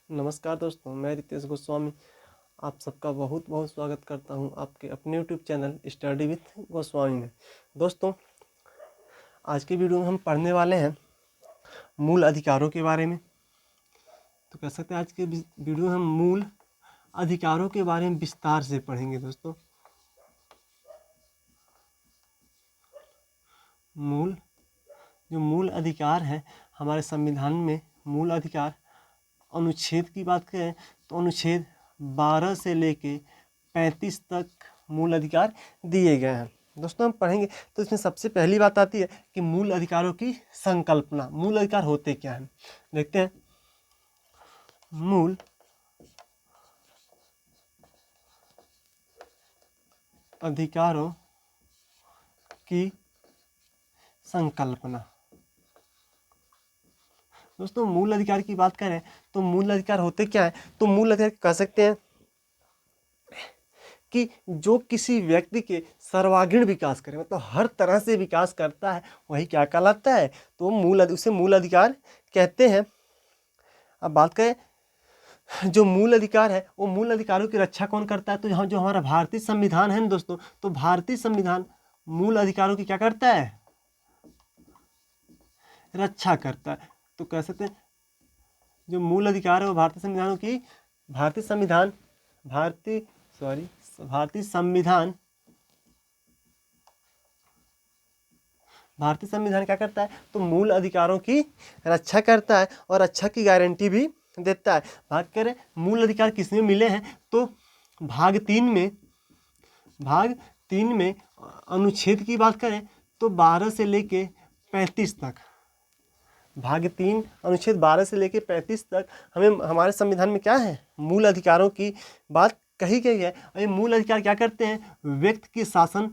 नमस्कार दोस्तों, मैं रितेश गोस्वामी आप सबका बहुत बहुत स्वागत करता हूं आपके अपने YouTube channel study with Goswami में। दोस्तों, आज की वीडियो में हम पढ़ने वाले हैं मूल अधिकारों के बारे में। तो कह सकते हैं आज के वीडियो में हम मूल अधिकारों के बारे में विस्तार से पढ़ेंगे। दोस्तों, मूल अधिकार है हमारे संविधान में। मूल अधिकार अनुच्छेद की बात करें तो अनुच्छेद 12 से लेके 35 तक मूल अधिकार दिए गए हैं। दोस्तों, हम पढ़ेंगे तो इसमें सबसे पहली बात आती है कि मूल अधिकारों की संकल्पना। मूल अधिकार होते क्या हैं, देखते हैं। मूल अधिकारों की संकल्पना। दोस्तों, मूल अधिकार की बात करें तो मूल अधिकार होते क्या है, तो मूल अधिकार कह सकते हैं कि जो किसी व्यक्ति के सर्वांगीण विकास करे, मतलब हर तरह से विकास करता है, वही क्या कहलाता है, तो उसे मूल अधिकार कहते हैं। अब बात करें जो मूल अधिकार है, वो मूल अधिकारों की रक्षा कौन करता है, तो यहाँ जो हमारा भारतीय संविधान है ना दोस्तों, तो भारतीय संविधान मूल अधिकारों की क्या करता है, रक्षा करता है। तो कह सकते हैं जो मूल अधिकार है वो भारतीय संविधानों की भारतीय संविधान क्या करता है, तो मूल अधिकारों की रक्षा करता है और रक्षा की गारंटी भी देता है। बात करें मूल अधिकार किसमें मिले हैं, तो भाग तीन में अनुच्छेद की बात करें तो 12 से लेके 35 तक, भाग 3 अनुच्छेद 12 से लेके 35 तक हमें हमारे संविधान में क्या है, मूल अधिकारों की बात कही गई है। और ये मूल अधिकार क्या करते हैं, व्यक्ति के शासन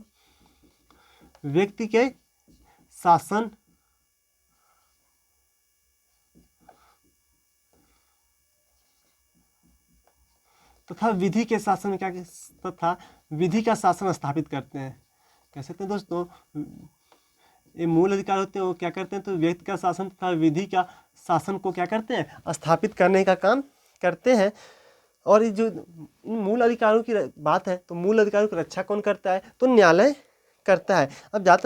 तथा विधि के शासन में तथा विधि का शासन स्थापित करते हैं। कह सकते हैं दोस्तों, ये मूल अधिकार होते हैं वो क्या करते हैं, तो व्यक्ति का शासन तथा विधि का शासन को क्या करते हैं, स्थापित करने का काम करते हैं। और ये जो मूल अधिकारों की बात है, तो मूल अधिकारों की रक्षा कौन करता है, तो न्यायालय करता है। अब बात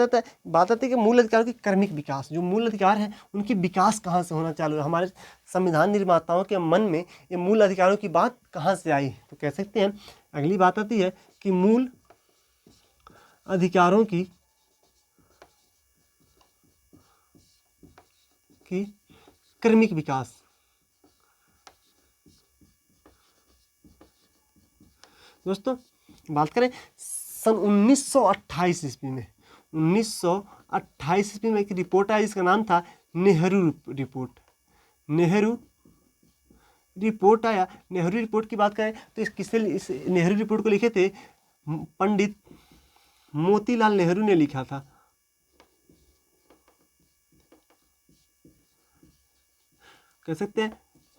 आती है कि मूल अधिकारों की क्रमिक विकास, जो मूल अधिकार है उनकी विकास कहाँ से होना चालू है। हमारे संविधान निर्माताओं के मन में ये मूल अधिकारों की बात कहाँ से आई, तो कह सकते हैं अगली बात आती है कि मूल अधिकारों की क्रमिक विकास। दोस्तों, बात करें सन 1928 ईस्वी में 1928 ईस्वी में एक रिपोर्ट आई, इसका नाम था नेहरू रिपोर्ट। नेहरू रिपोर्ट की बात करें तो इस नेहरू रिपोर्ट को लिखे थे पंडित मोतीलाल नेहरू ने लिखा था। कह सकते हैं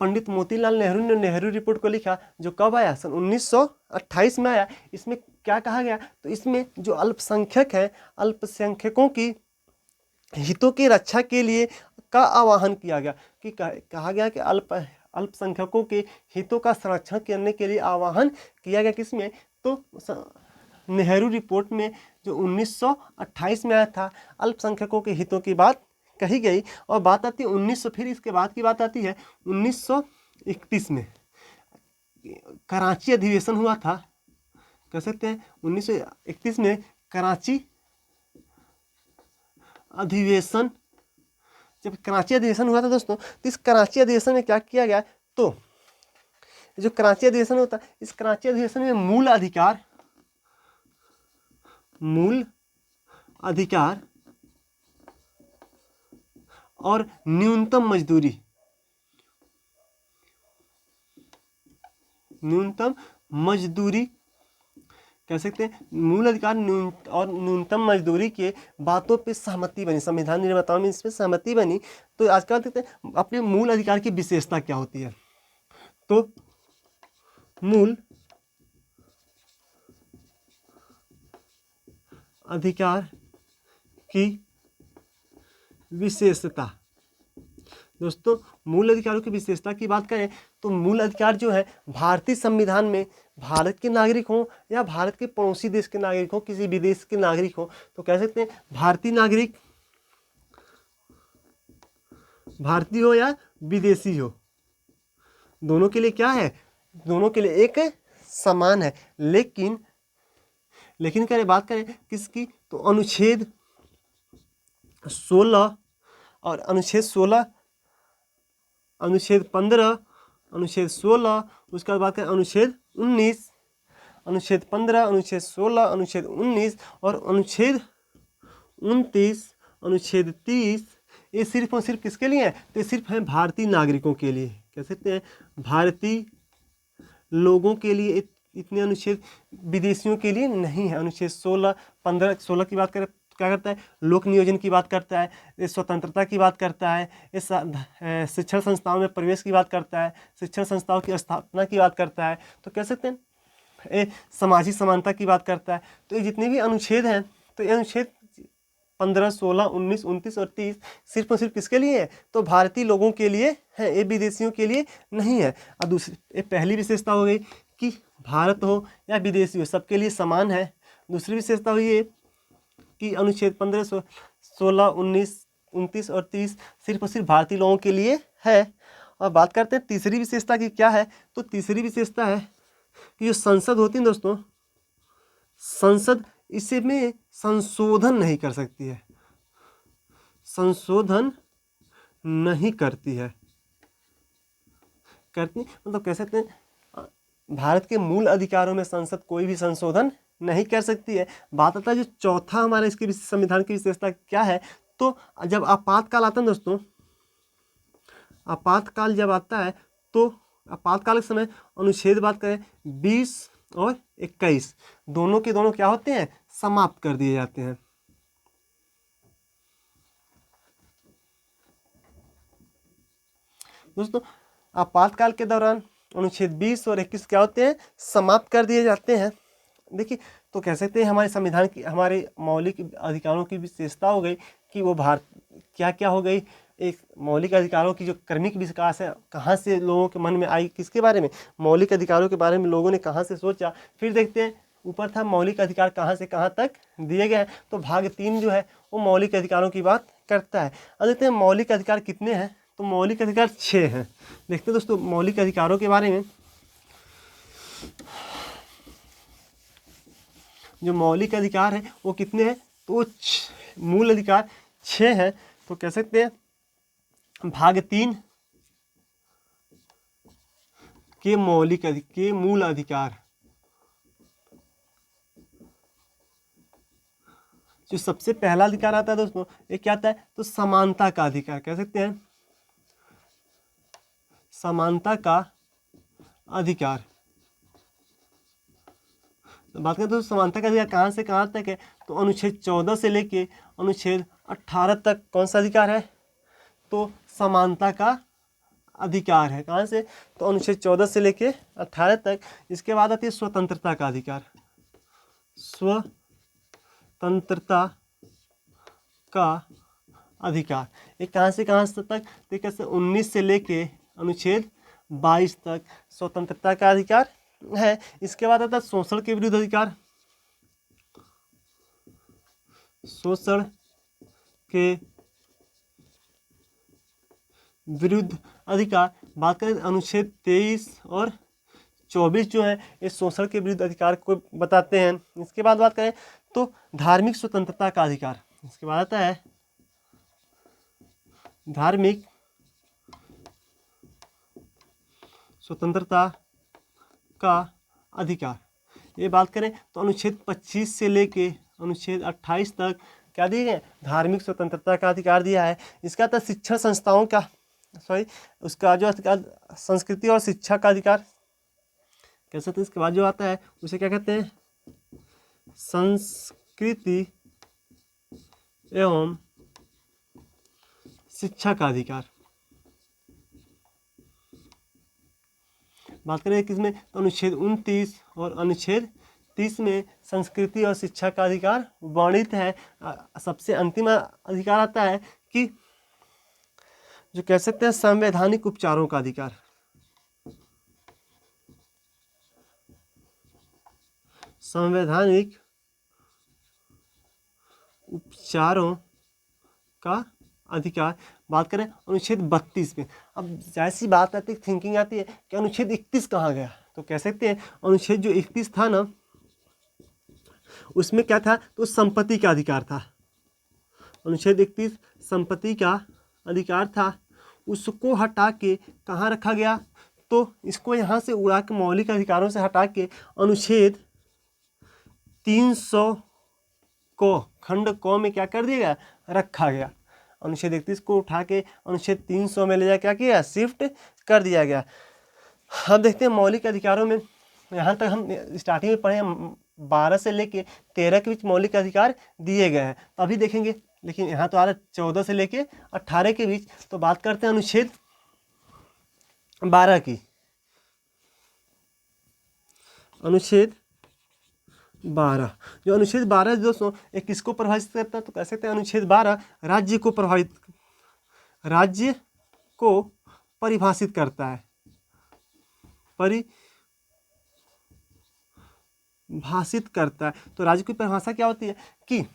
पंडित मोतीलाल नेहरू ने नेहरू रिपोर्ट को लिखा, जो कब आया, सन 1928 में आया। इसमें क्या कहा गया, तो इसमें जो अल्पसंख्यक है, अल्पसंख्यकों की हितों की रक्षा के लिए का आह्वान किया गया, कि कहा गया कि अल्पसंख्यकों के हितों का संरक्षण करने के लिए आह्वान किया गया। किसमें, तो नेहरू रिपोर्ट में जो 1928 में आया था, अल्पसंख्यकों के हितों की बात कही गई। और बात आती है 1900, फिर इसके बाद की बात आती है 1931 में कराची अधिवेशन हुआ था। कह सकते हैं 1931 में कराची अधिवेशन, जब कराची अधिवेशन हुआ था दोस्तों, तो इस कराची अधिवेशन में क्या किया गया, तो जो कराची अधिवेशन होता है, इस कराची अधिवेशन में मूल अधिकार और न्यूनतम मजदूरी कह सकते हैं, मूल अधिकार और न्यूनतम मजदूरी के बातों पे सहमति बनी, संविधान निर्माताओं में इस पे सहमति बनी। तो आजकल देखते हैं अपने मूल अधिकार की विशेषता क्या होती है, तो मूल अधिकार की विशेषता, दोस्तों मूल अधिकारों की विशेषता की बात करें तो मूल अधिकार जो है भारतीय संविधान में भारत के नागरिक हों या भारत के पड़ोसी देश के नागरिक हों, किसी विदेश के नागरिक हों, तो कह सकते हैं भारतीय नागरिक, भारतीय हो या विदेशी हो, दोनों के लिए क्या है, दोनों के लिए एक समान है। लेकिन करें बात करें किसकी, तो अनुच्छेद 16 और अनुच्छेद 16, अनुच्छेद 15, अनुच्छेद 16, उसके बाद बात करें अनुच्छेद 19, अनुच्छेद 15, अनुच्छेद 16, अनुच्छेद 19 और अनुच्छेद 29, अनुच्छेद 30, ये सिर्फ और सिर्फ किसके लिए है, तो ये सिर्फ है भारतीय नागरिकों के लिए, कह सकते हैं भारतीय लोगों के लिए। इतने अनुच्छेद विदेशियों के लिए नहीं है। अनुच्छेद 16, 15, 16 की बात करें क्या करता है, लोक नियोजन की बात करता है, ये स्वतंत्रता की बात करता है, इस शिक्षण संस्थाओं में प्रवेश की बात करता है, शिक्षण संस्थाओं की स्थापना की बात करता है, तो कह सकते हैं ये सामाजिक समानता की बात करता है। तो ये जितने भी अनुच्छेद हैं, तो ये अनुच्छेद 15, 16, 19, 29 और 30 सिर्फ और सिर्फ किसके लिए है, तो भारतीय लोगों के लिए है, ये विदेशियों के लिए नहीं है। अब दूसरी, ये पहली विशेषता हो गई कि भारत हो या विदेशी हो सबके लिए समान है। दूसरी विशेषता हुई ये कि अनुच्छेद 15, 16, 19, 29 और 30 सिर्फ और सिर्फ भारतीय लोगों के लिए है। और बात करते हैं तीसरी विशेषता की, क्या है, तो तीसरी विशेषता है कि जो संसद होती है दोस्तों, संसद इसे में संशोधन नहीं कर सकती है, संशोधन नहीं करती है, करती मतलब कह सकते हैं भारत के मूल अधिकारों में संसद कोई भी संशोधन नहीं कर सकती है। बात आता है जो चौथा हमारा इसकी संविधान की विशेषता क्या है, तो जब आपातकाल आता है दोस्तों, आपातकाल जब आता है तो आपातकाल के समय अनुच्छेद बात करें 20 और 21 दोनों के दोनों क्या होते हैं, समाप्त कर दिए जाते हैं। दोस्तों आपातकाल के दौरान अनुच्छेद 20 और 21 क्या होते हैं, समाप्त कर दिए जाते हैं। देखिए तो कह सकते हैं हमारे संविधान की, हमारे मौलिक अधिकारों की विशेषता हो गई कि वो भारत क्या क्या हो गई, एक मौलिक अधिकारों की जो क्रमिक विकास है कहाँ से लोगों के मन में आई, किसके बारे में, मौलिक अधिकारों के बारे में लोगों ने कहाँ से सोचा। फिर देखते हैं ऊपर था मौलिक अधिकार कहाँ से कहाँ तक दिए गए हैं, तो भाग 3 जो है वो मौलिक अधिकारों की बात करता है। अब देखते हैं मौलिक अधिकार कितने हैं, तो मौलिक अधिकार 6 हैं। देखते हैं दोस्तों मौलिक अधिकारों के बारे में, जो मौलिक अधिकार है वो कितने हैं, तो मूल अधिकार 6 हैं। तो कह सकते हैं भाग 3 के मूल अधिकार, जो सबसे पहला अधिकार आता है दोस्तों ये क्या आता है, तो समानता का अधिकार, कह सकते हैं समानता का अधिकार। तो बात करें तो समानता का अधिकार कहाँ से कहाँ तक है, तो अनुच्छेद 14 से लेके अनुच्छेद 18 तक कौन सा अधिकार है, तो समानता का अधिकार है। कहाँ से, तो अनुच्छेद 14 से लेके 18 तक। इसके बाद आती है स्वतंत्रता का अधिकार, स्वतंत्रता का अधिकार ये कहाँ से कहाँ तक, तो कैसे 19 से लेके अनुच्छेद 22 तक स्वतंत्रता का अधिकार है। इसके बाद आता है शोषण के विरुद्ध अधिकार, शोषण के विरुद्ध अधिकार। बात करें अनुच्छेद 23 और 24 जो है ये शोषण के विरुद्ध अधिकार को बताते हैं। इसके बाद बात करें तो धार्मिक स्वतंत्रता का अधिकार, इसके बाद आता है धार्मिक स्वतंत्रता का अधिकार। ये बात करें तो अनुच्छेद 25 से लेके अनुच्छेद 28 तक क्या दिए गए, धार्मिक स्वतंत्रता का अधिकार दिया है। इसका था शिक्षण संस्थाओं का उसका जो अधिकार, संस्कृति और शिक्षा का अधिकार कह सकते हैं। इसके बाद जो आता है उसे क्या कहते हैं, संस्कृति एवं शिक्षा का अधिकार। बात करें किसमें, तो अनुच्छेद 29 और अनुच्छेद 30 में संस्कृति और शिक्षा का अधिकार वर्णित है। सबसे अंतिम अधिकार आता है कि जो कह सकते हैं संवैधानिक उपचारों का अधिकार, संवैधानिक उपचारों का अधिकार। बात करें अनुच्छेद 32 में, अब जैसी बात आती है थिंकिंग आती है कि अनुच्छेद 31 कहाँ गया, तो कह सकते हैं अनुच्छेद जो 31 था ना, उसमें क्या था, तो संपत्ति का अधिकार था। अनुच्छेद 31 संपत्ति का अधिकार था, उसको हटा के कहाँ रखा गया, तो इसको यहाँ से उड़ा के मौलिक अधिकारों से हटा के अनुच्छेद 300 को खंड क में क्या कर दिया गया, रखा गया। अनुच्छेद 31 को उठा के अनुच्छेद 300 में ले जा क्या किया, शिफ्ट कर दिया गया। अब देखते हैं मौलिक अधिकारों में, यहाँ तक हम स्टार्टिंग में पढ़े 12 से लेके 13 के बीच मौलिक अधिकार दिए गए हैं, अभी देखेंगे। लेकिन यहाँ तो आ रहा 14 से लेके 18 के बीच। तो बात करते हैं अनुच्छेद 12 की। अनुच्छेद 12, जो अनुच्छेद 12 दोस्तों एक किसको प्रभावित करता है, तो कह सकते हैं अनुच्छेद 12 राज्य को परिभाषित करता है, परिभाषित करता है। तो राज्य की परिभाषा क्या होती है कि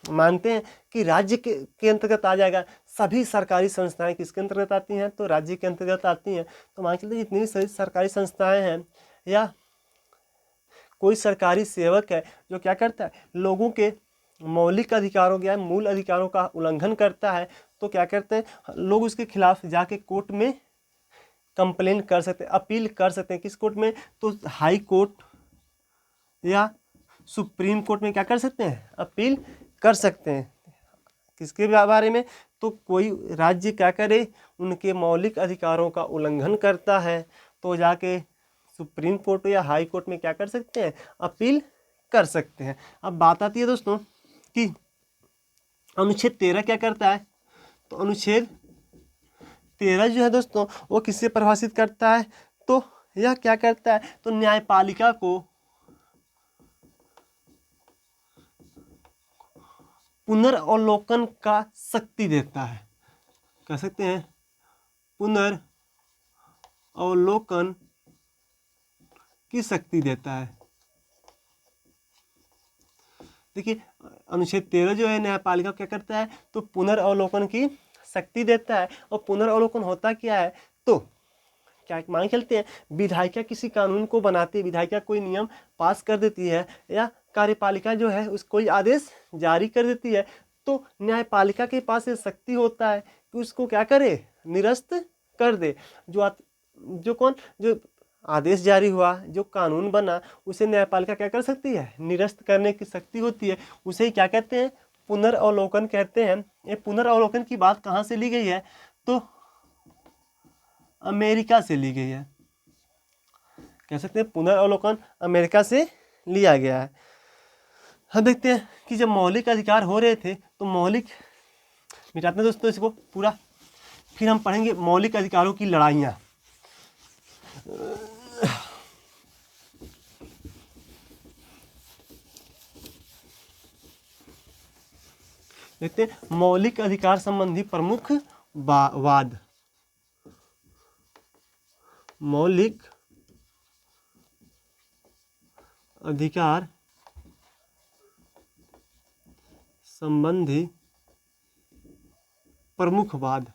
मानते हैं कि राज्य के अंतर्गत आ जाएगा, सभी सरकारी संस्थाएं किसके अंतर्गत आती हैं, तो राज्य के अंतर्गत आती हैं। तो मान के चलते जितनी भी सरकारी संस्थाएं हैं या कोई सरकारी सेवक है जो क्या करता है, लोगों के मौलिक अधिकारों या मूल अधिकारों का उल्लंघन करता है, तो क्या करते हैं, लोग उसके खिलाफ जाके कोर्ट में कंप्लेन कर सकते हैं, अपील कर सकते हैं। किस कोर्ट में, तो हाई कोर्ट या सुप्रीम कोर्ट में क्या कर सकते हैं, अपील कर सकते हैं। किसके बारे में, तो कोई राज्य क्या करे, उनके मौलिक अधिकारों का उल्लंघन करता है, तो जाके सुप्रीम कोर्ट या हाई कोर्ट में क्या कर सकते हैं, अपील कर सकते हैं। अब बात आती है दोस्तों कि अनुच्छेद 13 क्या करता है, तो अनुच्छेद 13 जो है दोस्तों वो किससे परिभाषित करता है, तो यह क्या करता है, तो न्यायपालिका को पुनर्वलोकन का शक्ति देता है। कह सकते हैं पुनर्वलोकन की शक्ति देता है। देखिए अनुच्छेद 13 जो है न्यायपालिका क्या करता है, तो पुनर्वलोकन की शक्ति देता है। और पुनर्वलोकन होता क्या है, तो क्या मान चलते हैं विधायिका किसी कानून को बनाती है, विधायिका कोई नियम पास कर देती है या कार्यपालिका जो है उस कोई आदेश जारी कर देती है, तो न्यायपालिका के पास ये शक्ति होता है कि उसको क्या करे, निरस्त कर दे। जो आदेश जारी हुआ, जो कानून बना, उसे न्यायपालिका क्या कर सकती है, निरस्त करने की शक्ति होती है। उसे ही क्या कहते हैं, पुनर्वलोकन कहते हैं। ये पुनर्वलोकन की बात कहाँ से ली गई है, तो अमेरिका से ली गई है। कह सकते हैं पुनर्वलोकन अमेरिका से लिया गया है। हम देखते हैं कि जब मौलिक अधिकार हो रहे थे, तो मौलिक मिटाते हैं दोस्तों इसको पूरा, फिर हम पढ़ेंगे मौलिक अधिकारों की लड़ाइयाँ। देखते हैं मौलिक अधिकार संबंधी प्रमुख वाद। मौलिक अधिकार संबंधी प्रमुख वाद।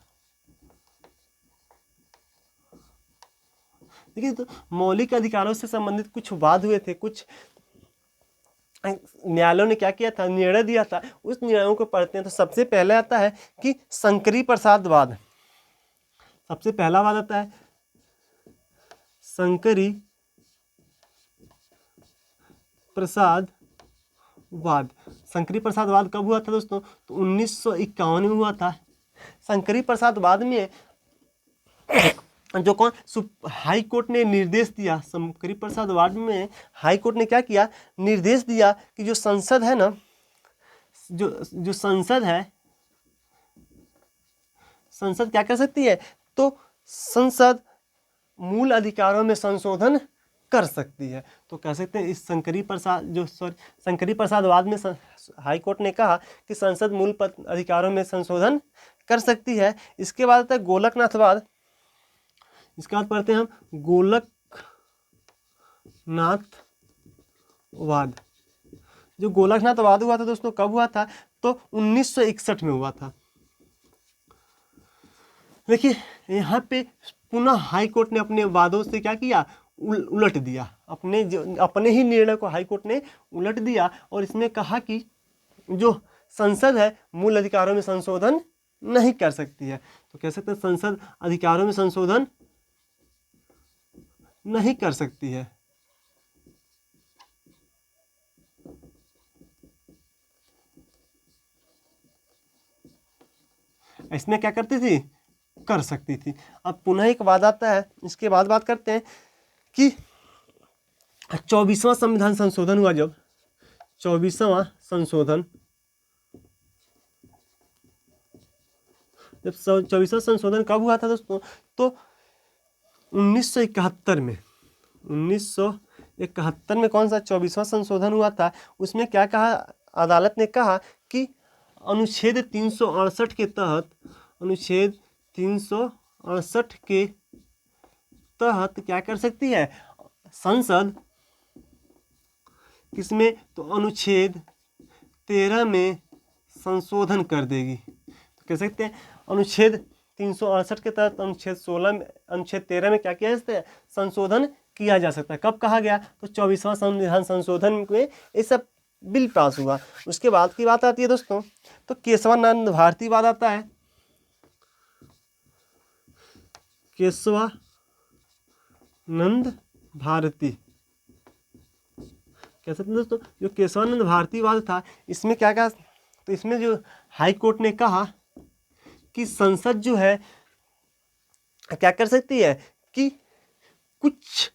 देखिए तो मौलिक अधिकारों से संबंधित कुछ वाद हुए थे, कुछ न्यायालयों ने क्या किया था, निर्णय दिया था। उस निर्णयों को पढ़ते हैं तो सबसे पहले आता है कि शंकरी प्रसाद वाद। सबसे पहला वाद आता है शंकरी प्रसाद वाद। शंकरी प्रसाद वाद कब हुआ था दोस्तों, तो 1951 में हुआ था। शंकरी प्रसाद वाद में जो कौन हाई कोर्ट ने निर्देश दिया, शंकरी प्रसाद वाद में हाई कोर्ट ने क्या किया, निर्देश दिया कि जो संसद है ना, जो संसद है, संसद क्या कर सकती है, तो संसद मूल अधिकारों में संशोधन कर सकती है। तो कह सकते हैं इस शंकरी प्रसाद वाद में हाई कोर्ट ने कहा कि संसद मूल अधिकारों में संशोधन कर सकती है। इसके बाद आता है गोलकनाथवाद। इसके बाद पढ़ते हैं हम गोलकनाथवाद। जो गोलकनाथवाद हुआ था दोस्तों कब हुआ था, तो 1961 में हुआ था। देखिए यहाँ पे पुनः हाई कोर्ट ने अपने वादों से क्या किया, उलट दिया। अपने ही निर्णय को हाई कोर्ट ने उलट दिया और इसने कहा कि जो संसद है मूल अधिकारों में संशोधन नहीं कर सकती है। तो कह सकते हैं संसद अधिकारों में संशोधन नहीं कर सकती है। इसमें क्या करती थी, कर सकती थी। अब पुनः एक वाद आता है, इसके बाद बात करते हैं कि 24वां संविधान संशोधन हुआ। जब 24वां संशोधन, जब 24वां संशोधन कब हुआ था दोस्तों, तो 1971 में। 1971 में कौन सा 24वां संशोधन हुआ था। उसमें क्या कहा, अदालत ने कहा कि अनुच्छेद 368 के तहत, अनुच्छेद 368 के तहत क्या कर सकती है संसद, किसमें, तो अनुच्छेद 13 में संशोधन कर देगी। तो कह सकते हैं अनुच्छेद 368 के तहत अनुच्छेद 16 में, अनुच्छेद 13 में क्या किया जा सकता है, संशोधन किया जा सकता है। कब कहा गया, तो 24वां संविधान संशोधन में ये सब बिल पास हुआ। उसके बाद की बात आती है दोस्तों, तो केशवानंद भारती वाद आता है। केशवानंद भारती, कह सकते हैं दोस्तों जो केशवानंद भारती वाद था, इसमें क्या कहा, तो इसमें जो हाई कोर्ट ने कहा कि संसद जो है क्या कर सकती है कि कुछ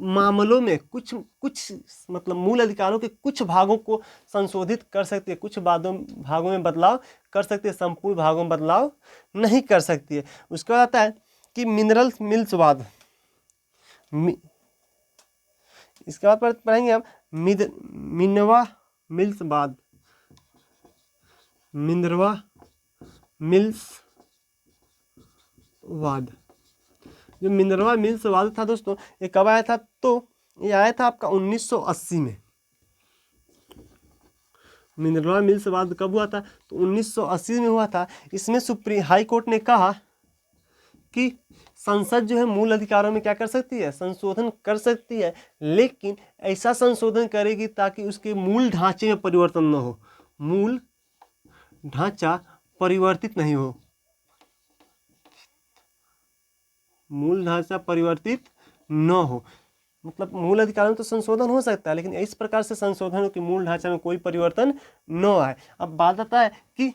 मामलों में कुछ मतलब मूल अधिकारों के कुछ भागों को संशोधित कर सकती है, कुछ भागों में बदलाव कर सकती है, संपूर्ण भागों में बदलाव नहीं कर सकती है। उसके बाद आता है कि मिनरल मिल्स वाद। इसके बाद पढ़ेंगे हम मिनरवा मिल्स वाद। मिनरवा मिल्स वाद, जो मिनरवा मिल्स वाद था दोस्तों, ये कब आया था, तो ये आया था आपका 1980 में। मिनरवा मिल्स वाद कब हुआ था, तो 1980 में हुआ था। इसमें सुप्रीम हाई कोर्ट ने कहा कि संसद जो है मूल अधिकारों में क्या कर सकती है, संशोधन कर सकती है, लेकिन ऐसा संशोधन करेगी ताकि उसके मूल ढांचे में परिवर्तन न हो, मूल ढांचा परिवर्तित नहीं हो, मूल ढांचा परिवर्तित न हो। मतलब मूल अधिकारों में तो संशोधन हो सकता है, लेकिन इस प्रकार से संशोधन हो कि मूल ढांचा में कोई परिवर्तन न आए। अब बात आता है कि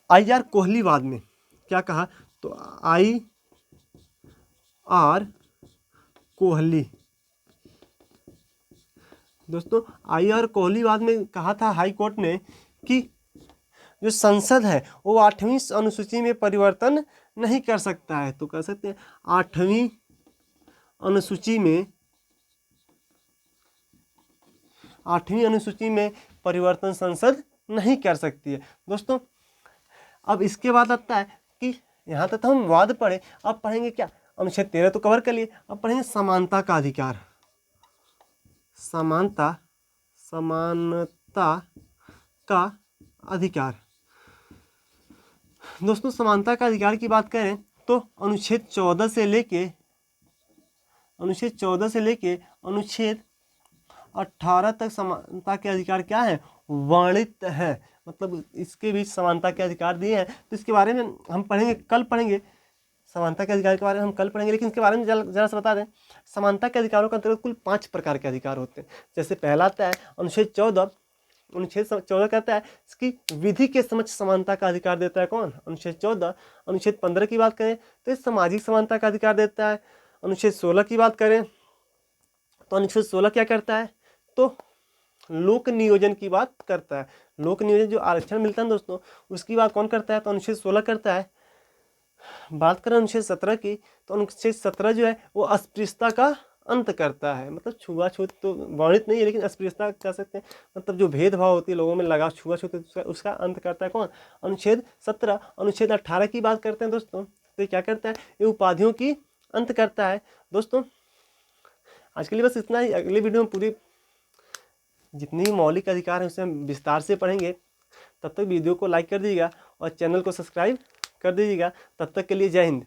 IR कोहलीवाद में क्या कहा, तो IR कोहली दोस्तों, IR कोहलीवाद में कहा था हाई कोर्ट ने कि जो संसद है वो 8वीं अनुसूची में परिवर्तन नहीं कर सकता है। तो कह सकते हैं 8वीं अनुसूची में, 8वीं अनुसूची में परिवर्तन संसद नहीं कर सकती है दोस्तों। अब इसके बाद आता है कि यहाँ तक हम वाद पढ़े, अब पढ़ेंगे क्या, अनुच्छेद 13 तो कवर कर लिए, अब पढ़ेंगे समानता का अधिकार। समानता का अधिकार दोस्तों, समानता का अधिकार की बात करें तो अनुच्छेद 14 से लेके अनुच्छेद 18 तक समानता के अधिकार क्या है, वर्णित है। मतलब इसके बीच समानता के अधिकार दिए हैं। तो इसके बारे में हम पढ़ेंगे, कल पढ़ेंगे, समानता के अधिकार के बारे में हम कल पढ़ेंगे। लेकिन इसके बारे में जरा सा बता दें, समानता के अधिकारों के अंतर्गत कुल 5 प्रकार के अधिकार होते हैं। जैसे पहला आता है अनुच्छेद 14। अनुच्छेद 14 कहता है कि विधि के समक्ष समानता का अधिकार देता है कौन, अनुच्छेद 14। अनुच्छेद 15 की बात करें तो ये सामाजिक समानता का अधिकार देता है। अनुच्छेद 16 की बात करें तो अनुच्छेद 16 क्या करता है, तो लोक नियोजन की बात करता है। लोक नियोजन जो आरक्षण मिलता है दोस्तों, उसकी बात कौन करता है, तो अनुच्छेद 16 करता है। बात करें अनुच्छेद 17 की, तो अनुच्छेद 17 जो है वो अस्पृश्यता का अंत करता है। मतलब छुआछूत तो वर्णित नहीं है, लेकिन अस्पृश्यता कह सकते हैं, मतलब जो भेदभाव होती है लोगों में लगाव, छुआछूत, उसका अंत करता है कौन? अनुच्छेद 17। अनुच्छेद 18 की बात करते हैं दोस्तों, तो ये क्या करता है? ये उपाधियों की अंत करता है। दोस्तों आज के लिए बस इतना ही। अगले वीडियो में पूरी जितनी भी मौलिक अधिकार हैं उसे हम विस्तार से पढ़ेंगे। तब तक वीडियो को लाइक कर दीजिएगा और चैनल को सब्सक्राइब कर दीजिएगा। तब तक के लिए जय हिंद।